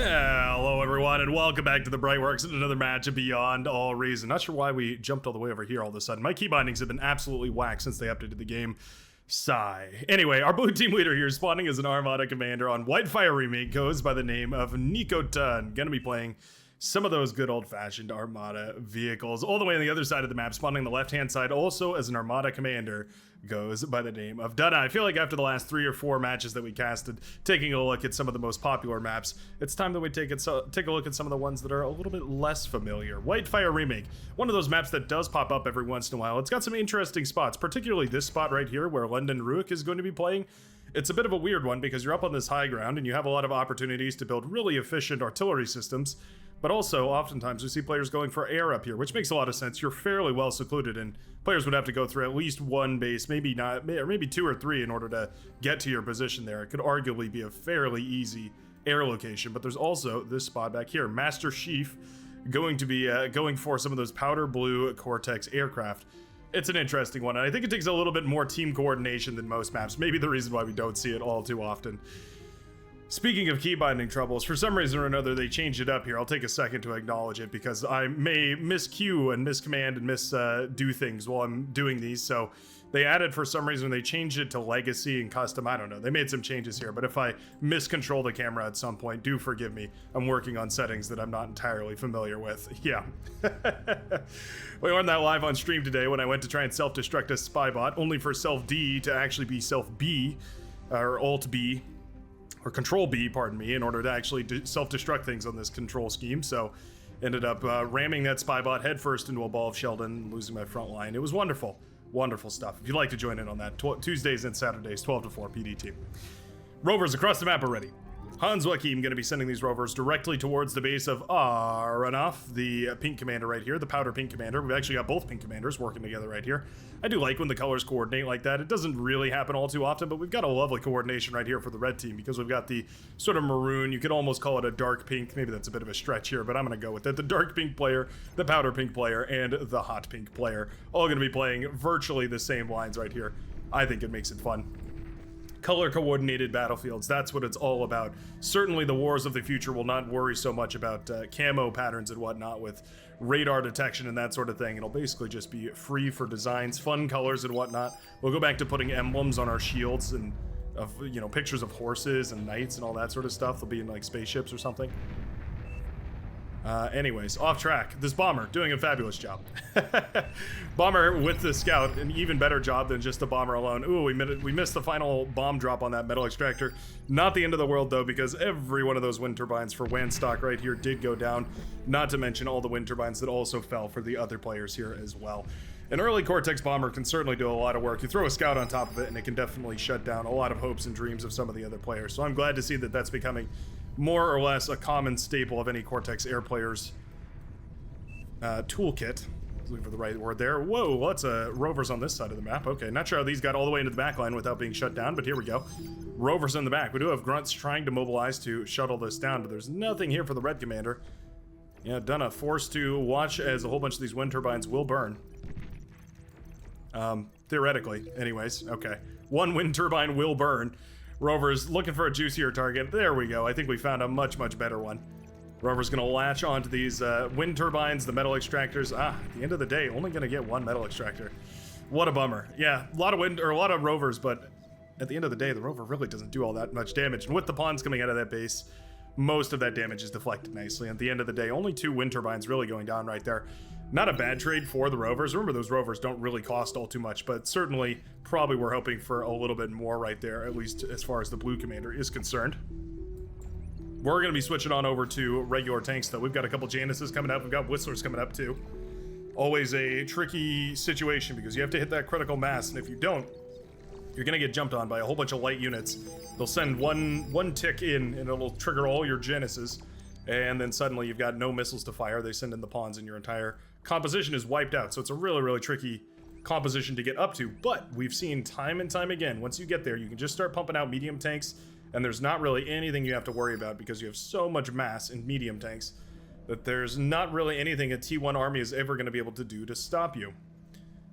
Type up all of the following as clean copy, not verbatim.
Hello everyone and welcome back to the Brightworks and another match of Beyond All Reason. Not sure why we jumped all the way over here all of a sudden. My key bindings have been absolutely whacked since they updated the game. Sigh. Anyway, our blue team leader here, spawning as an Armada commander on Whitefire Remake, goes by the name of Nico Tun. Gonna be playing some of those good old-fashioned Armada vehicles. All the way on the other side of the map, spawning the left-hand side, also as an Armada commander, goes by the name of Duna. I feel like after the last 3 or 4 matches that we casted, taking a look at some of the most popular maps, it's time that we take a look at some of the ones that are a little bit less familiar. Whitefire Remake, one of those maps that does pop up every once in a while. It's got some interesting spots, particularly this spot right here where London Ruick is going to be playing. It's a bit of a weird one because you're up on this high ground and you have a lot of opportunities to build really efficient artillery systems. But also, oftentimes, we see players going for air up here, which makes a lot of sense. You're fairly well secluded, and players would have to go through at least one base, maybe not, or maybe 2 or 3 in order to get to your position there. It could arguably be a fairly easy air location, but there's also this spot back here. Master Chief going to be going for some of those powder blue Cortex aircraft. It's an interesting one, and I think it takes a little bit more team coordination than most maps. Maybe the reason why we don't see it all too often. Speaking of key binding troubles, for some reason or another they changed it up here. I'll take a second to acknowledge it because I may miscue and miscommand and do things while I'm doing these. So they added, for some reason, they changed it to legacy and custom. I don't know. They made some changes here, but if I miscontrol the camera at some point, do forgive me. I'm working on settings that I'm not entirely familiar with. Yeah. We learned that live on stream today when I went to try and self-destruct a spy bot, only for self-D to actually be self-B, or Alt-B. Or Control B, pardon me, in order to actually self-destruct things on this control scheme. So ended up ramming that spy bot headfirst into a ball of Sheldon, losing my front line. It was wonderful. Wonderful stuff. If you'd like to join in on that, Tuesdays and Saturdays, 12 to 4 PDT. Rovers across the map already. Hans Joachim going to be sending these rovers directly towards the base of Aranov, the pink commander right here, the powder pink commander. We've actually got both pink commanders working together right here. I do like when the colors coordinate like that. It doesn't really happen all too often, but we've got a lovely coordination right here for the red team because we've got the sort of maroon, you could almost call it a dark pink, maybe that's a bit of a stretch here, but I'm going to go with it. The dark pink player, the powder pink player, and the hot pink player, all going to be playing virtually the same lines right here. I think it makes it fun. Color coordinated battlefields, that's what it's all about. Certainly the wars of the future will not worry so much about camo patterns and whatnot with radar detection and that sort of thing. It'll basically just be free for designs, fun colors and whatnot. We'll go back to putting emblems on our shields and pictures of horses and knights and all that sort of stuff. They'll be in like spaceships or something. Anyways, off track. This bomber doing a fabulous job. Bomber with the scout, an even better job than just the bomber alone. Ooh, we missed the final bomb drop on that metal extractor. Not the end of the world though, because every one of those wind turbines for Wanstock right here did go down. Not to mention all the wind turbines that also fell for the other players here as well. An early Cortex bomber can certainly do a lot of work. You throw a scout on top of it and it can definitely shut down a lot of hopes and dreams of some of the other players. So I'm glad to see that that's becoming more or less a common staple of any Cortex Air player's toolkit. Looking for the right word there. Whoa, lots of rovers on this side of the map. Okay, not sure how these got all the way into the back line without being shut down, but here we go. Rovers in the back. We do have grunts trying to mobilize to shuttle this down, but there's nothing here for the red commander. Yeah, Duna forced to watch as a whole bunch of these wind turbines will burn. Theoretically, anyways. Okay, one wind turbine will burn. Rover's looking for a juicier target. There we go. I think we found a much, much better one. Rover's gonna latch onto these wind turbines, the metal extractors. At the end of the day, only gonna get one metal extractor. What a bummer. Yeah, a lot of rovers, but at the end of the day, the rover really doesn't do all that much damage. And with the pawns coming out of that base, most of that damage is deflected nicely. At the end of the day, only 2 wind turbines really going down right there. Not a bad trade for the rovers. Remember, those rovers don't really cost all too much, but certainly probably we're hoping for a little bit more right there, at least as far as the blue commander is concerned. We're going to be switching on over to regular tanks, though. We've got a couple Januses coming up. We've got Whistlers coming up, too. Always a tricky situation because you have to hit that critical mass, and if you don't, you're going to get jumped on by a whole bunch of light units. They'll send one tick in, and it'll trigger all your Januses, and then suddenly you've got no missiles to fire. They send in the pawns, and your entire composition is wiped out. So it's a really, really tricky composition to get up to, but we've seen time and time again, once you get there, you can just start pumping out medium tanks, and there's not really anything you have to worry about because you have so much mass in medium tanks that there's not really anything a T1 army is ever going to be able to do to stop you.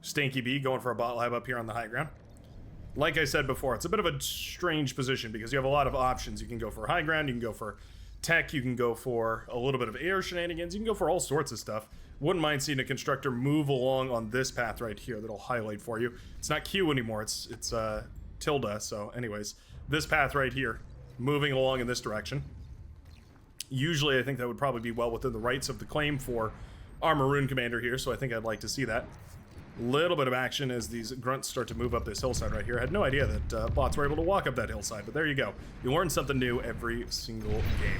Stanky B going for a bot lab up here on the high ground. Like I said before, it's a bit of a strange position because you have a lot of options. You can go for high ground, you can go for tech, you can go for a little bit of air shenanigans, you can go for all sorts of stuff. Wouldn't mind seeing a constructor move along on this path right here that I'll highlight for you. It's not Q anymore, it's tilde, so anyways, this path right here, moving along in this direction. Usually I think that would probably be well within the rights of the claim for our Maroon Commander here, so I think I'd like to see that. Little bit of action as these grunts start to move up this hillside right here. I had no idea that bots were able to walk up that hillside, but there you go. You learn something new every single game.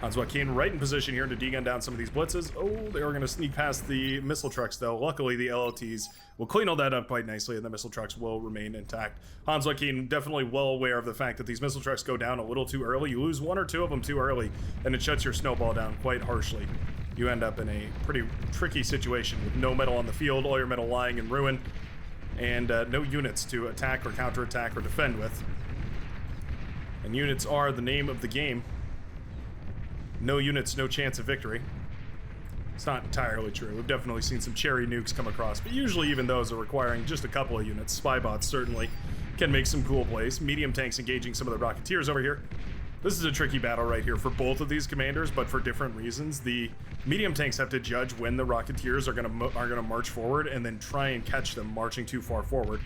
Hans Joachim right in position here to degun down some of these blitzes. Oh, they were going to sneak past the missile trucks, though. Luckily, the LLTs will clean all that up quite nicely, and the missile trucks will remain intact. Hans Joachim definitely well aware of the fact that these missile trucks go down a little too early. You lose one or two of them too early, and it shuts your snowball down quite harshly. You end up in a pretty tricky situation with no metal on the field, all your metal lying in ruin, and no units to attack or counterattack or defend with. And units are the name of the game. No units, no chance of victory. It's not entirely true. We've definitely seen some cherry nukes come across, but usually even those are requiring just a couple of units. Spy bots certainly can make some cool plays. Medium tanks engaging some of the Rocketeers over here. This is a tricky battle right here for both of these commanders, but for different reasons. The medium tanks have to judge when the Rocketeers are gonna march forward and then try and catch them marching too far forward.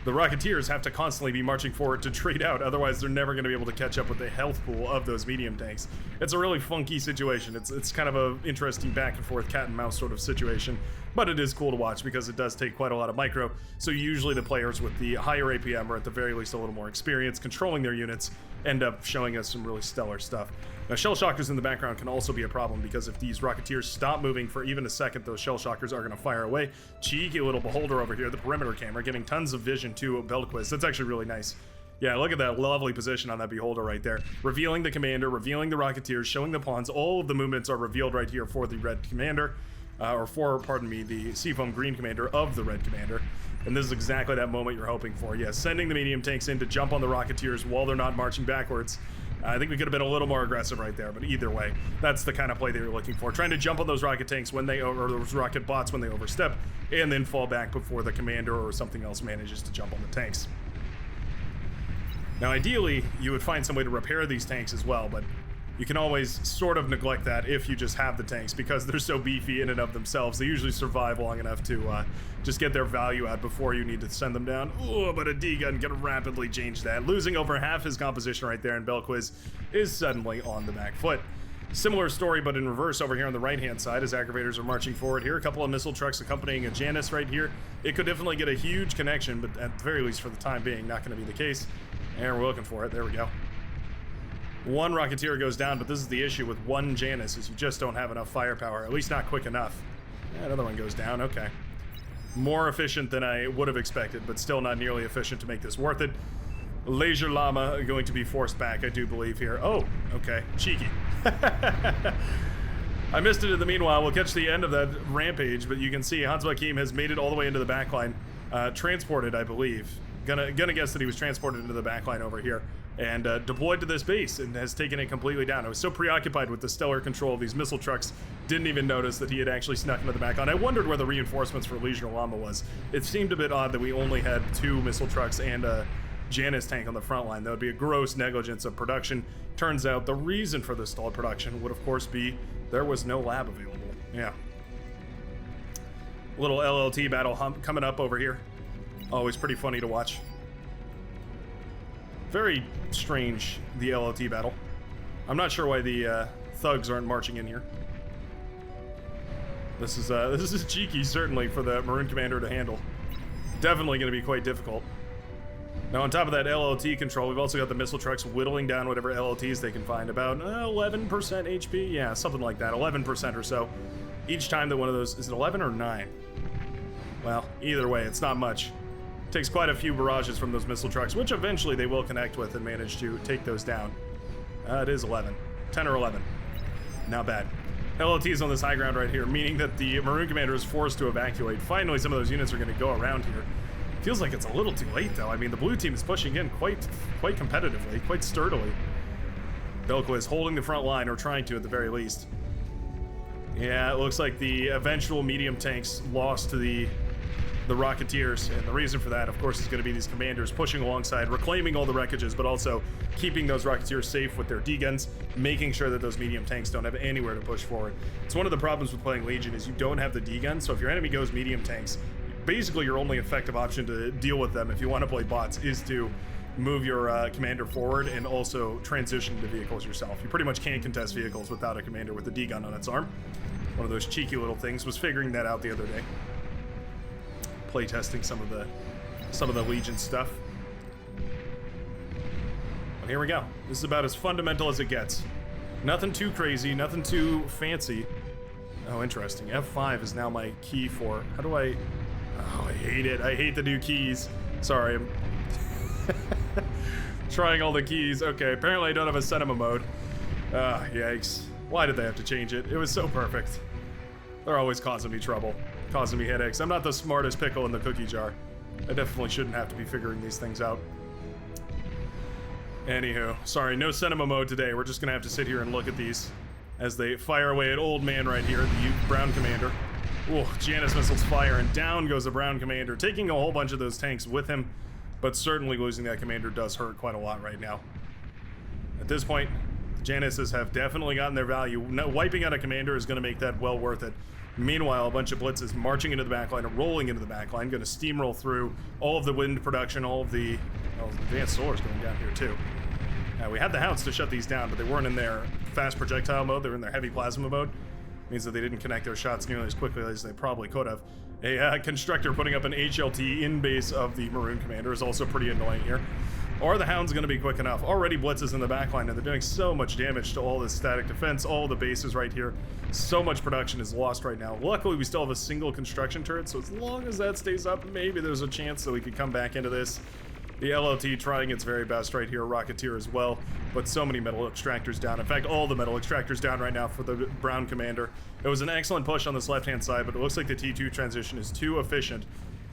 The Rocketeers have to constantly be marching forward to trade out, otherwise they're never going to be able to catch up with the health pool of those medium tanks. It's a really funky situation. It's kind of an interesting back and forth cat and mouse sort of situation, but it is cool to watch because it does take quite a lot of micro, so usually the players with the higher APM, or at the very least a little more experience controlling their units, end up showing us some really stellar stuff. Now, shell shockers in the background can also be a problem because if these Rocketeers stop moving for even a second, those shell shockers are going to fire away. Cheeky little beholder over here, the perimeter camera, giving tons of vision to Belquist. That's actually really nice. Yeah, look at that lovely position on that beholder right there. Revealing the commander, revealing the Rocketeers, showing the pawns. All of the movements are revealed right here for the red commander, pardon me, the Seafoam green commander of the red commander. And this is exactly that moment you're hoping for. Yeah, sending the medium tanks in to jump on the Rocketeers while they're not marching backwards. I think we could have been a little more aggressive right there, but either way, that's the kind of play that you're looking for. Trying to jump on those rocket tanks when they, or those rocket bots when they overstep, and then fall back before the commander or something else manages to jump on the tanks. Now, ideally, you would find some way to repair these tanks as well, but you can always sort of neglect that if you just have the tanks, because they're so beefy in and of themselves. They usually survive long enough to just get their value out before you need to send them down. Oh, but a D-gun can rapidly change that. Losing over half his composition right there, and Belquiz is suddenly on the back foot. Similar story, but in reverse over here on the right-hand side as aggravators are marching forward here. A couple of missile trucks accompanying a Janus right here. It could definitely get a huge connection, but at the very least for the time being, not going to be the case. And we're looking for it. There we go. One Rocketeer goes down, but this is the issue with one Janus, is you just don't have enough firepower, at least not quick enough. Yeah, another one goes down, okay. More efficient than I would have expected, but still not nearly efficient to make this worth it. Laser Llama going to be forced back, I do believe here. Oh, okay, cheeky. I missed it in the meanwhile. We'll catch the end of that rampage, but you can see Hans Joachim has made it all the way into the backline. Transported, I believe. Gonna guess that he was transported into the backline over here and deployed to this base and has taken it completely down. I was so preoccupied with the stellar control of these missile trucks, didn't even notice that he had actually snuck into the backline. I wondered where the reinforcements for Legion Llama was. It seemed a bit odd that we only had 2 missile trucks and a Janus tank on the front line. That would be a gross negligence of production. Turns out the reason for the stalled production would of course be there was no lab available. Yeah. Little LLT battle coming up over here. Always pretty funny to watch. Very strange, the LLT battle. I'm not sure why the thugs aren't marching in here. This is cheeky, certainly, for the Maroon Commander to handle. Definitely going to be quite difficult. Now, on top of that LLT control, we've also got the missile trucks whittling down whatever LLTs they can find. About 11% HP? Yeah, something like that. 11% or so. Each time that one of those... Is it 11 or 9? Well, either way, it's not much. Takes quite a few barrages from those missile trucks, which eventually they will connect with and manage to take those down. It is 11. 10 or 11. Not bad. LLT is on this high ground right here, meaning that the Maroon Commander is forced to evacuate. Finally, some of those units are going to go around here. Feels like it's a little too late, though. I mean, the blue team is pushing in quite competitively, quite sturdily. Belko is holding the front line, or trying to at the very least. Yeah, it looks like the eventual medium tanks lost to the the Rocketeers, and the reason for that, of course, is going to be these commanders pushing alongside, reclaiming all the wreckages, but also keeping those Rocketeers safe with their D-guns, making sure that those medium tanks don't have anywhere to push forward. It's one of the problems with playing Legion is you don't have the D-guns, so if your enemy goes medium tanks, basically your only effective option to deal with them if you want to play bots is to move your commander forward and also transition to vehicles yourself. You pretty much can't contest vehicles without a commander with a D-gun on its arm. One of those cheeky little things. Was figuring that out the other day. Playtesting some of the Legion stuff. But here we go. This is about as fundamental as it gets. Nothing too crazy, nothing too fancy. Oh, interesting. F5 is now my key for... How do I... Oh, I hate it. I hate the new keys. Sorry, I'm trying all the keys. Okay, apparently I don't have a cinema mode. Yikes. Why did they have to change it? It was so perfect. They're always causing me trouble, causing me headaches. I'm not the smartest pickle in the cookie jar. I definitely shouldn't have to be figuring these things out. Anywho, sorry, no cinema mode today. We're just gonna have to sit here and look at these as they fire away at old man right here, the brown commander. Oh, Janus missiles fire, and down goes the brown commander, taking a whole bunch of those tanks with him, but certainly losing that commander does hurt quite a lot right now. At this point, the Januses have definitely gotten their value. No, wiping out a commander is going to make that well worth it. Meanwhile, a bunch of blitzes marching into the backline and rolling into the backline, going to steamroll through all of the wind production, all of the advanced solars going down here too. We had the Hounds to shut these down, but they weren't in their fast projectile mode. They were in their heavy plasma mode. Means that they didn't connect their shots nearly as quickly as they probably could have. A constructor putting up an HLT in base of the Maroon Commander is also pretty annoying here. Are the Hounds going to be quick enough? Already blitzes in the backline, and they're doing so much damage to all this static defense, all the bases right here. So much production is lost right now. Luckily, we still have a single construction turret, so as long as that stays up, maybe there's a chance that we could come back into this. The LLT trying its very best right here, Rocketeer as well, but so many metal extractors down. In fact, all the metal extractors down right now for the brown commander. It was an excellent push on this left-hand side, but it looks like the T2 transition is too efficient,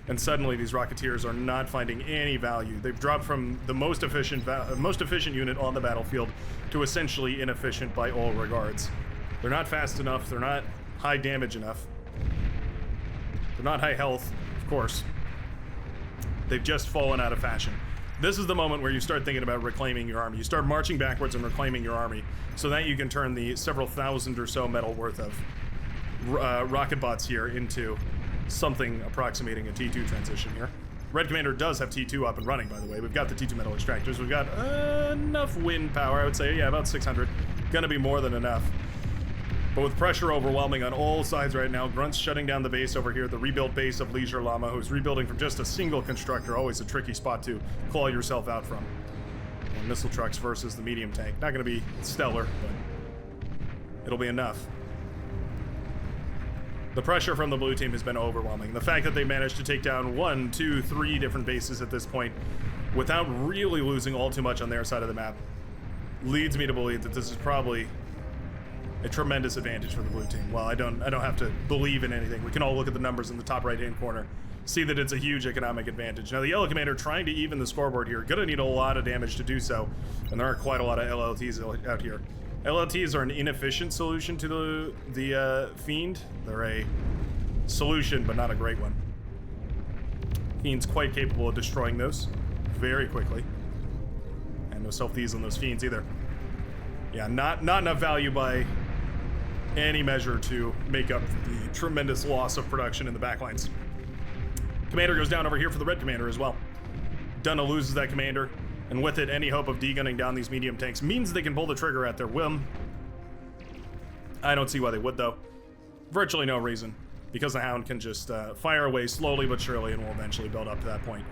and suddenly these Rocketeers are not finding any value. They've dropped from the most efficient unit on the battlefield to essentially inefficient by all regards. They're not fast enough, they're not high damage enough, they're not high health, of course. They've just fallen out of fashion. This is the moment where you start thinking about reclaiming your army. You start marching backwards and reclaiming your army so that you can turn the several thousand or so metal worth of rocket bots here into something approximating a T2 transition here. Red Commander does have T2 up and running, by the way. We've got the T2 metal extractors. We've got enough wind power, I would say. Yeah, about 600. Gonna be more than enough. But with pressure overwhelming on all sides right now, Grunt's shutting down the base over here, the rebuilt base of Leisure Llama, who's rebuilding from just a single constructor, always a tricky spot to claw yourself out from. And missile trucks versus the medium tank. Not going to be stellar, but it'll be enough. The pressure from the blue team has been overwhelming. The fact that they managed to take down 1, 2, 3 different bases at this point without really losing all too much on their side of the map leads me to believe that this is probably a tremendous advantage for the blue team. Well, I don't have to believe in anything. We can all look at the numbers in the top right-hand corner, see that it's a huge economic advantage. Now, the yellow commander trying to even the scoreboard here, gonna need a lot of damage to do so, and there are quite a lot of LLTs out here. LLTs are an inefficient solution to the Fiend. They're a solution, but not a great one. Fiend's quite capable of destroying those very quickly. And no self-these on those Fiends either. Yeah, not enough value by any measure to make up for the tremendous loss of production in the backlines. Commander goes down over here for the red commander as well. Dunna loses that commander, and with it, any hope of de-gunning down these medium tanks means they can pull the trigger at their whim. I don't see why they would, though. Virtually no reason, because the Hound can just fire away slowly but surely and will eventually build up to that point.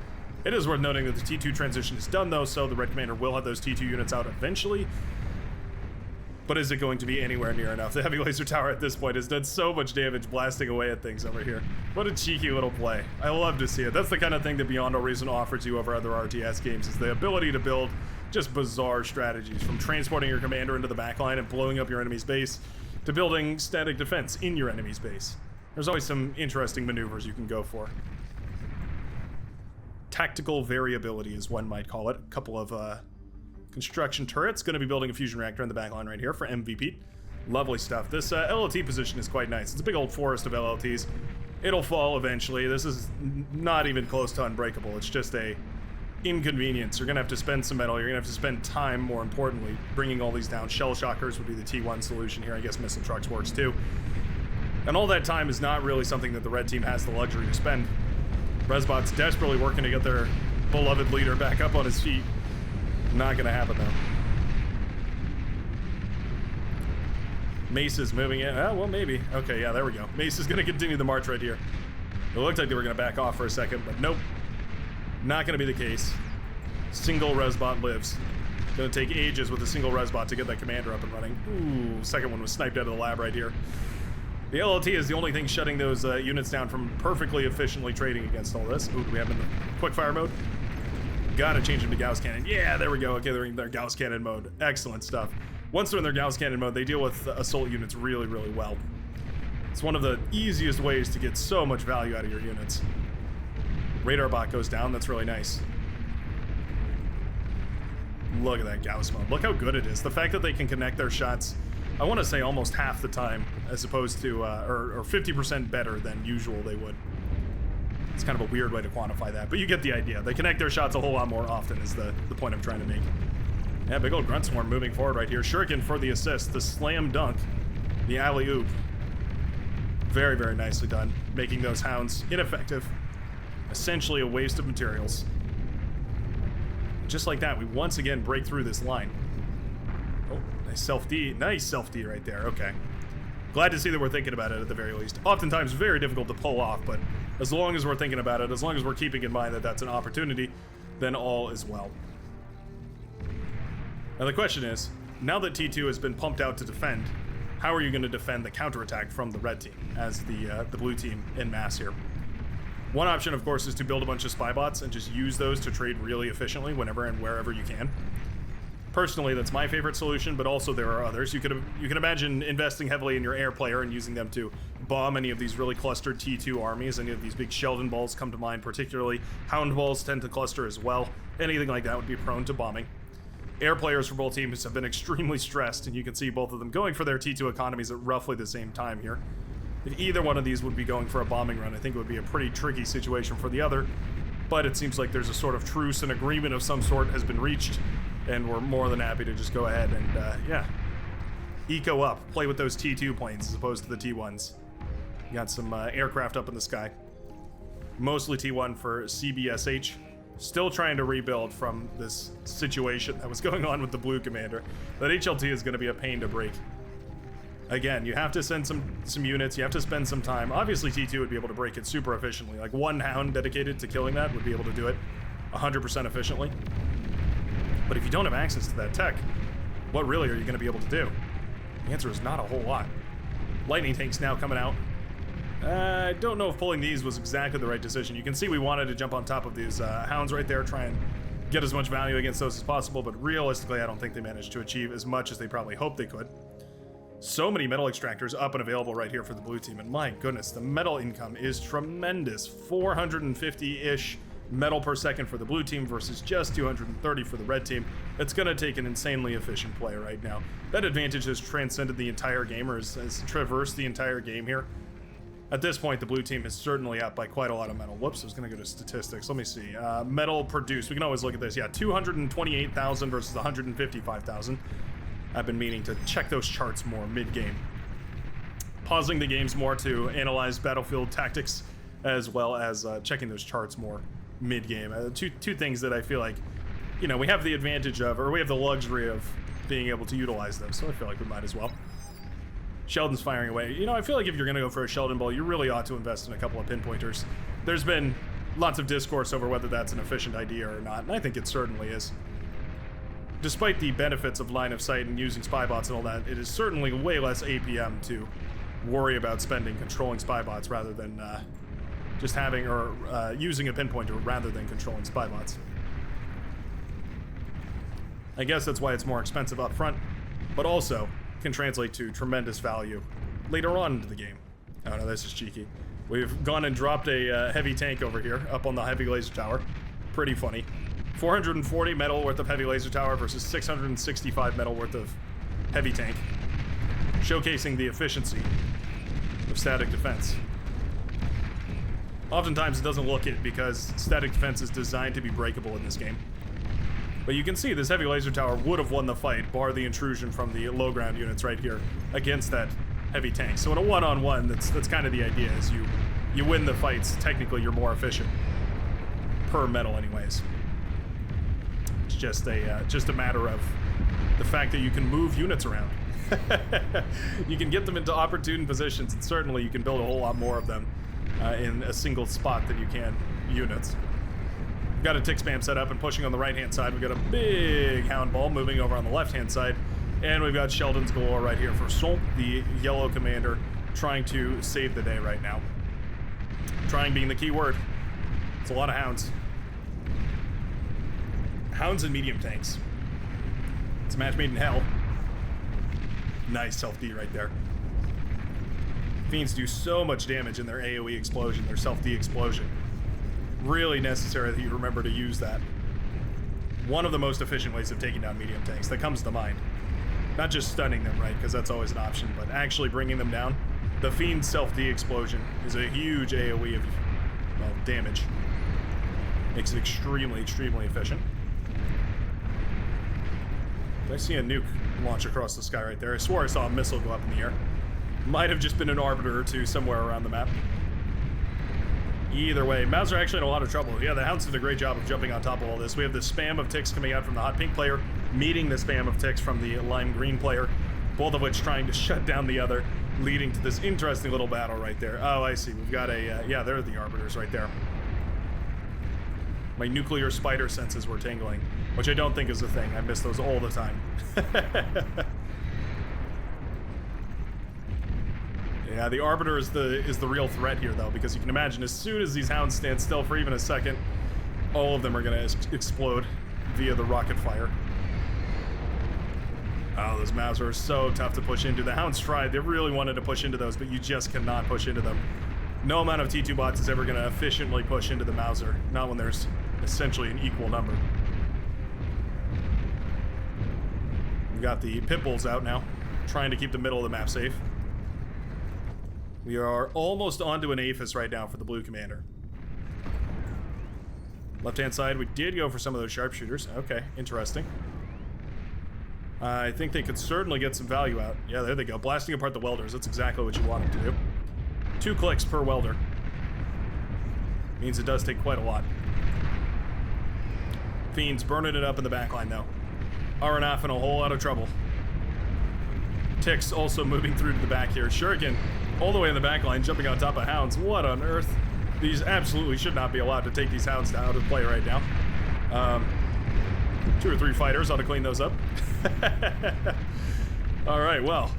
It is worth noting that the T2 transition is done, though, so the red commander will have those T2 units out eventually. But is it going to be anywhere near enough? The heavy laser tower at this point has done so much damage blasting away at things over here. What a cheeky little play. I love to see it. That's the kind of thing that Beyond All Reason offers you over other RTS games, is the ability to build just bizarre strategies, from transporting your commander into the backline and blowing up your enemy's base, to building static defense in your enemy's base. There's always some interesting maneuvers you can go for. Tactical variability is one might call it. A couple of construction turrets. Going to be building a fusion reactor in the backline right here for MVP. Lovely stuff. This LLT position is quite nice. It's a big old forest of LLTs. It'll fall eventually. This is not even close to unbreakable. It's just a inconvenience. You're gonna have to spend some metal. You're gonna have to spend time, more importantly, bringing all these down. Shell shockers would be the T1 solution here. I guess missile trucks works too. And all that time is not really something that the red team has the luxury to spend. Resbot's desperately working to get their beloved leader back up on his feet. Not gonna happen though. Mace is moving in. Oh, well, maybe. Okay, yeah, there we go. Mace is gonna continue the march right here. It looked like they were gonna back off for a second, but nope. Not gonna be the case. Single Resbot lives. Gonna take ages with a single Resbot to get that commander up and running. Ooh, second one was sniped out of the lab right here. The LLT is the only thing shutting those units down from perfectly efficiently trading against all this. Ooh, do we have them in the quickfire mode? Gotta change them to Gauss Cannon. Yeah, there we go. Okay, they're in their Gauss Cannon mode. Excellent stuff. Once they're in their Gauss Cannon mode, they deal with assault units really, really well. It's one of the easiest ways to get so much value out of your units. Radar bot goes down. That's really nice. Look at that Gauss mode. Look how good it is. The fact that they can connect their shots, I want to say almost half the time, as opposed to, or 50% better than usual they would. It's kind of a weird way to quantify that, but you get the idea. They connect their shots a whole lot more often is the point I'm trying to make. Yeah, big old Grunt Swarm moving forward right here. Shuriken for the assist, the slam dunk, the alley-oop. Very, very nicely done. Making those hounds ineffective. Essentially a waste of materials. Just like that, we once again break through this line. Oh, nice self-D. Nice self-D right there. Okay. Glad to see that we're thinking about it at the very least. Oftentimes very difficult to pull off, but as long as we're thinking about it, as long as we're keeping in mind that that's an opportunity, then all is well. Now the question is, now that T2 has been pumped out to defend, how are you going to defend the counterattack from the red team as the blue team en masse here? One option, of course, is to build a bunch of spy bots and just use those to trade really efficiently whenever and wherever you can. Personally, that's my favorite solution, but also there are others. You can imagine investing heavily in your air player and using them to bomb any of these really clustered T2 armies. Any of these big Sheldon balls come to mind, particularly. Hound balls tend to cluster as well. Anything like that would be prone to bombing. Air players for both teams have been extremely stressed, and you can see both of them going for their T2 economies at roughly the same time here. If either one of these would be going for a bombing run, I think it would be a pretty tricky situation for the other, but it seems like there's a sort of truce and agreement of some sort has been reached, and we're more than happy to just go ahead and, yeah, eco up, play with those T2 planes as opposed to the T1s. Got some aircraft up in the sky. Mostly T1 for CBSH. Still trying to rebuild from this situation that was going on with the blue commander. That HLT is going to be a pain to break. Again, you have to send some units, you have to spend some time. Obviously T2 would be able to break it super efficiently. Like one hound dedicated to killing that would be able to do it 100% efficiently. But if you don't have access to that tech, what really are you going to be able to do? The answer is not a whole lot. Lightning tanks now coming out. I don't know if pulling these was exactly the right decision. You can see we wanted to jump on top of these hounds right there, try and get as much value against those as possible, but realistically I don't think they managed to achieve as much as they probably hoped they could. So many metal extractors up and available right here for the blue team, and my goodness, the metal income is tremendous. 450-ish metal per second for the blue team versus just 230 for the red team. It's going to take an insanely efficient play right now. That advantage has transcended the entire game, or has traversed the entire game here. At this point, the blue team is certainly up by quite a lot of metal. Whoops, I was going to go to statistics. Let me see. Metal produced. We can always look at this. Yeah, 228,000 versus 155,000. I've been meaning to check those charts more mid-game. Pausing the games more to analyze battlefield tactics, as well as checking those charts more mid-game. Two things that I feel like, you know, we have the advantage of, or we have the luxury of being able to utilize them, so I feel like we might as well. Sheldon's firing away. You know, I feel like if you're going to go for a Sheldon ball, you really ought to invest in a couple of pinpointers. There's been lots of discourse over whether that's an efficient idea or not, and I think it certainly is. Despite the benefits of line of sight and using spy bots and all that, it is certainly way less APM to worry about spending controlling spy bots rather than just having or using a pinpointer rather than controlling spy bots. I guess that's why it's more expensive up front, but also can translate to tremendous value later on into the game. Oh no, this is cheeky. We've gone and dropped a heavy tank over here up on the heavy laser tower. Pretty funny. 440 metal worth of heavy laser tower versus 665 metal worth of heavy tank, showcasing the efficiency of static defense. Oftentimes it doesn't look it because static defense is designed to be breakable in this game. But you can see this heavy laser tower would have won the fight, bar the intrusion from the low ground units right here against that heavy tank. So in a one-on-one, that's kind of the idea, is you win the fights. Technically, you're more efficient per metal, anyways. It's just a matter of the fact that you can move units around. You can get them into opportune positions, and certainly you can build a whole lot more of them in a single spot than you can units. We've got a tick spam set up and pushing on the right-hand side. We've got a big hound ball moving over on the left-hand side. And we've got Sheldon's galore right here for Sol, the yellow commander, trying to save the day right now. Trying being the key word. It's a lot of hounds. Hounds and medium tanks. It's a match made in hell. Nice self-D right there. Fiends do so much damage in their AoE explosion, their self-D explosion. Really necessary that you remember to use that. One of the most efficient ways of taking down medium tanks that comes to mind. Not just stunning them, right, because that's always an option, but actually bringing them down. The Fiend's self-D explosion is a huge AoE of, well, damage. Makes it extremely, extremely efficient. Did I see a nuke launch across the sky right there? I swore I saw a missile go up in the air. Might have just been an arbiter or two somewhere around the map. Either way, Mauser actually in a lot of trouble. Yeah, the Hounds did a great job of jumping on top of all this. We have the spam of ticks coming out from the hot pink player, meeting the spam of ticks from the lime green player, both of which trying to shut down the other, leading to this interesting little battle right there. Oh, I see. We've got a, yeah, they're the arbiters right there. My nuclear spider senses were tingling, which I don't think is a thing. I miss those all the time. Yeah, the Arbiter is the real threat here, though, because you can imagine as soon as these Hounds stand still for even a second, all of them are going to explode via the rocket fire. Oh, those Mauser are so tough to push into. The Hounds tried. They really wanted to push into those, but you just cannot push into them. No amount of T2 bots is ever going to efficiently push into the Mauser, not when there's essentially an equal number. We've got the Pitbulls out now, trying to keep the middle of the map safe. We are almost onto an Aphis right now for the blue commander. Left-hand side, we did go for some of those sharpshooters. Okay, interesting. I think they could certainly get some value out. Yeah, there they go. Blasting apart the welders. That's exactly what you want them to do. 2 clicks per welder. Means it does take quite a lot. Fiends burning it up in the backline, though. RNF in a whole lot of trouble. Ticks also moving through to the back here. Shuriken all the way in the back line, jumping on top of Hounds. What on earth? These absolutely should not be allowed to take these Hounds out of play right now. 2 or 3 fighters ought to clean those up. Alright, well,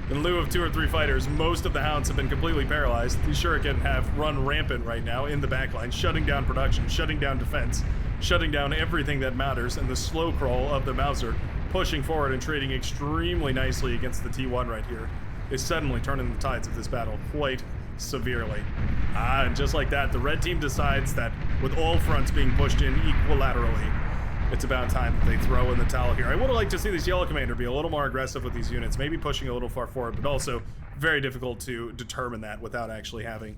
in lieu of 2 or 3 fighters, most of the Hounds have been completely paralyzed. These Shuriken have run rampant right now in the back line, shutting down production, shutting down defense, shutting down everything that matters, and the slow crawl of the Mauser pushing forward and trading extremely nicely against the T1 right here is suddenly turning the tides of this battle quite severely. And just like that, the red team decides that with all fronts being pushed in equilaterally, it's about time that they throw in the towel here. I would have liked to see this yellow commander be a little more aggressive with these units, maybe pushing a little far forward, but also very difficult to determine that without actually having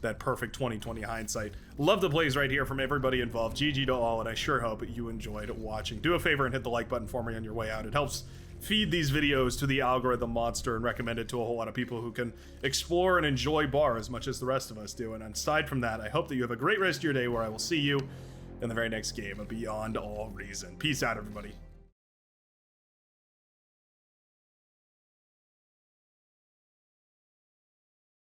that perfect 20/20 hindsight. Love the plays right here from everybody involved. GG to all, and I sure hope you enjoyed watching. Do a favor and hit the like button for me on your way out. It helps feed these videos to the algorithm monster and recommend it to a whole lot of people who can explore and enjoy bar as much as the rest of us do. And aside from that, I hope that you have a great rest of your day, where I will see you in the very next game of Beyond All Reason. Peace out, everybody.